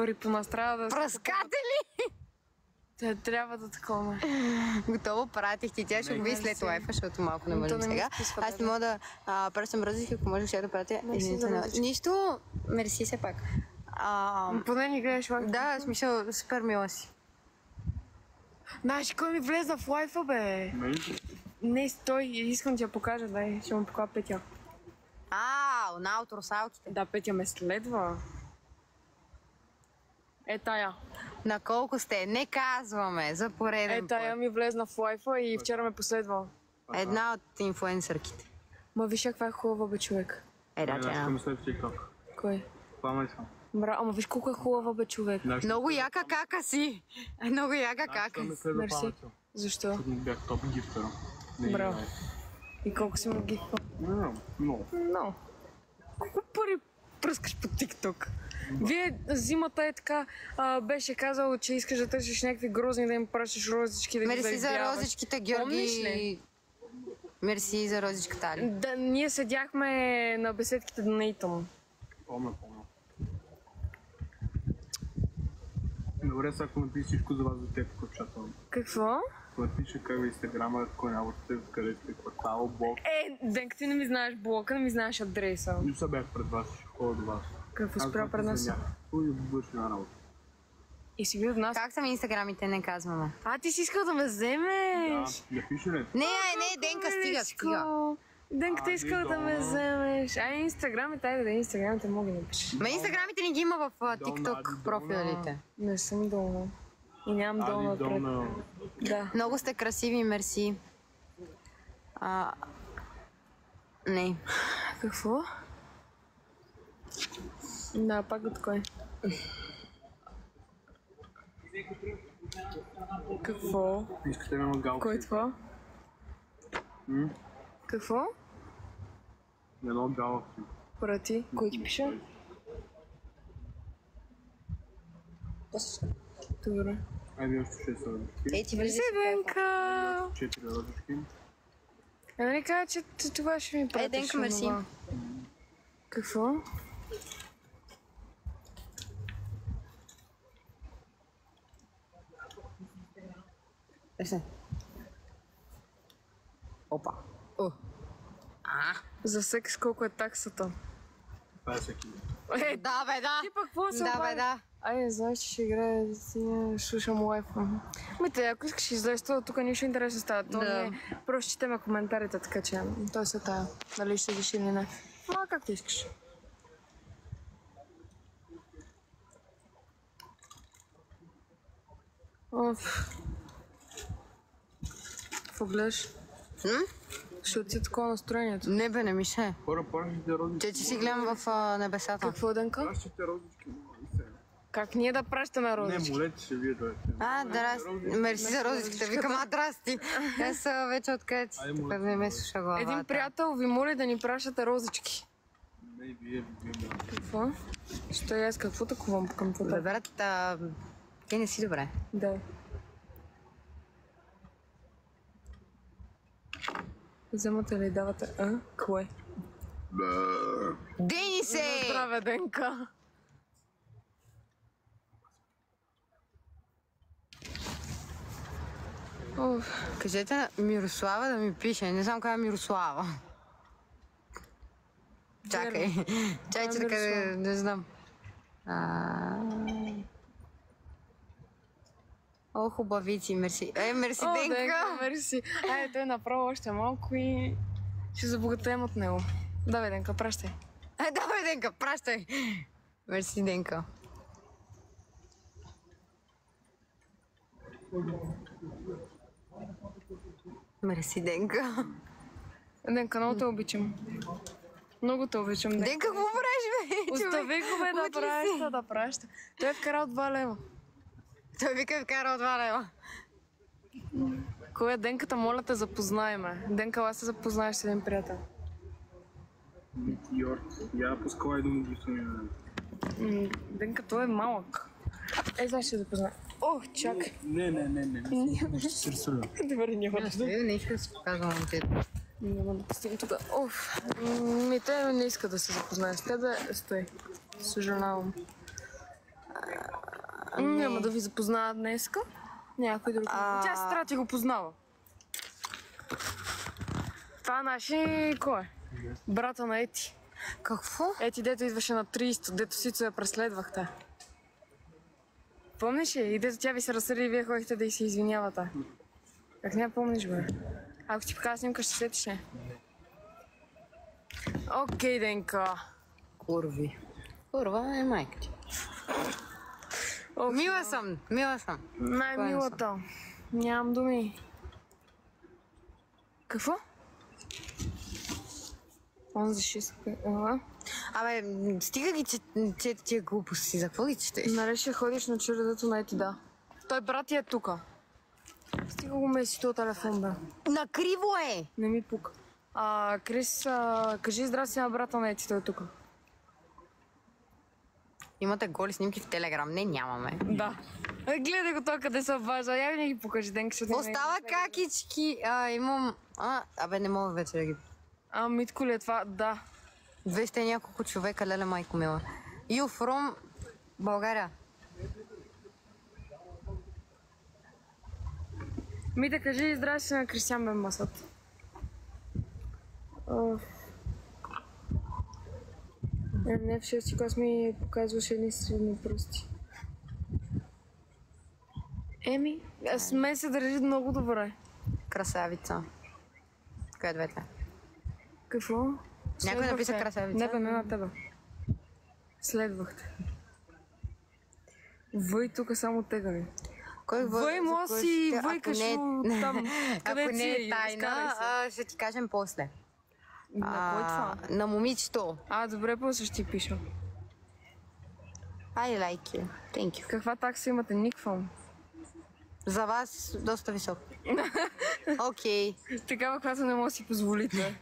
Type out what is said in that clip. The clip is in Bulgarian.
пари по нас. Трябва да... Пръскатели! Трябва да такова. Готово, пратих ти. Тя ще го види след лайфа, защото малко не можем сега. Аз не мога да пръщам розички, ако можеш да пратя. Нищо, мерси все пак. Поне ни гледаш лайфа. Да, смисъл, супер мила си. Знаеш, кой ми влезна в лайфа, бе? Не, стой, искам да ти я покажа, дай, ще му покажа Петя. На от русалките. Да, Петя ме следва. Тая. На колко сте? Не казваме, за пореден път. Тая ми влезна в лайфа и вчера ме последва. Една от инфлуенсърките. Ма виж каква е хубава, бе, човек. Да, тя. Ще ме след в TikTok. Кой? Това искам. Браво, ама виж колко е хубава, бе, човек. Много яка кака си. Много яка кака. Мерси. Защо? Бях топ гифтера. Браво. И колко си му гифа? Много. Колко пари пръскаш по TikTok? Вие зимата е така, беше казал, че искаш да търсиш някакви грозни, да им пращаш розички, да ги Мерси за розичките, Георги. Мерси за розичката, Али. Да, ние седяхме на беседките до Нейтън. Помня. Добре, сега ако напишеш всичко за вас за теб, кочател. Какво? Ако напишеш как в Инстаграма, кой работите, къде сте, квартал, блок. Денка, ти не ми знаеш блока, не ми знаеш адреса. Не са бях пред вас, ще ходя до вас. Какво спря пред нас? Той върши на работа. И си бил в нас. Как са ми инстаграмите, не казваме. Ти си искал да ме вземеш? Да пише ли? Не, Денка, стига. Денка, ти искал да ме вземеш. Инстаграмите, инстаграмите мога да напишеш. Ма инстаграмите не ги има в TikTok профилите. Не съм долна. И нямам долна отпред. Да. Много сте красиви, мерси. Не. Какво? Да, пак от кой? Какво? Искате да има галки. Кой е това? Какво? Едно галки. Прати. Кой ти пише? Добре. Айде още 6 розички. Ти влизай. Денка! 4 розички. Нали кажа, че това ще ми пратиш? Денка, мерси. Какво? Опа. За секс колко е таксата? 50 кг. Да, бе, да. Ти пък какво се Да, бе, да. Знаеш, че ще играе да си слушам лайфа. Ако искаш излезеш, тук нищо интересно става. Просто четеме коментарите, така че той се тая. Дали ще седиш или не. Както искаш. Какво гледаш? Ще отида такова настроението. Не, бе, не ми се. Хора, пращите розички. Че си гледам в небесата. Какво, Денка? Пращите розички. Как ние да пращаме розички? Не, молете се, вие дойдете. Мерси за розичките. Викам, здрасти. Аз вече откъде си. Тук не ме слуша главата. Един приятел ви моли да ни пращате розички. Не, вие. Какво? Що аз какво такова към това? Бе, брат, ти не си добре. Да. Вземате ли давате? Кое? Денисе! Здраве, Денка! Кажете на Мирослава да ми пише. Не знам коя е Мирослава. Чакай, не знам. Хубавици, мерси. Мерси, Денка! Мерси. Той направо още малко и ще забогатеем от него. Давай, Денка, пращай. Давай, Денка, пращай. Мерси, Денка. Мерси, Денка. Денка, много те обичам. Много те обичам, Денка. Денка, какво правиш, бе? Остави го, бе, да праща. Той е вкарал 2 лева. Той вика е вкарал 2 лева. Кой е Денката? Моля те, запознай ме. Денка, аз се запознаеш с един приятел. Митиор. Я пускала и дума гласуване. Денка, той е малък. Знаеш, ще запознай. Чакай. Не. Ще се рисувам. Добре, няма да. Не иска да се показвам момчето. Няма да пустим тук. Те не иска да се запознае с тебе. Стой. Съжалявам. няма да ви запознаят днеска. Някой друг. Тя сестра ти го познава. Това наши... Кой е? Брата на Ети. Какво? Ети, дето идваше на 30, дето Сицо я преследвахте. Помниш ли? И дето тя ви се разсърди и вие ходихте да й се извинявате. Как не я помниш, бе? Ако ти покажа снимка, ще сетиш ли? Окей, Денка. Курви. Курва е майка ти. Мила съм, мила съм. Най-милата. Нямам думи. Какво? Он за 6. Абе, стига ги чете тия глупости. За какво ги четеш? Нали ще ходиш на чуредето на Ети, да. Той брат ти е тука. Стига го меси този телефон, бе. Накриво е! Не ми пука. Крис, кажи здрасти на брата на Ети, той е тука. Имате голи снимки в Телеграм? Не, нямаме. Да. Гледай го той къде се обажда. Я не ги покажи, Денка, ще Остава какички. Имам... Абе, не мога вече да ги... Митко ли е това? Да. 200 и няколко човека, леле майко мила. You from България. Мите, кажи здрасти на Кристиан Бенбасът. Не, в 6 клас ми показваше едни средни пръсти. Еми, с мен се държи много добре. Красавица. Коя е двете? Какво? Някой написа красавица? Не бе, не на тебе. Следвахте. Въй тук само тегави. Кой Въй, може си въйкаш там, къде ако си не е, е тайна, ще ти кажем после. На кой това? На момичето. Добре, после ще ти пиша. I like you. Thank you. Каква такса имате? Никаква. За вас доста висок. Окей. Такава, която не може да си позволите.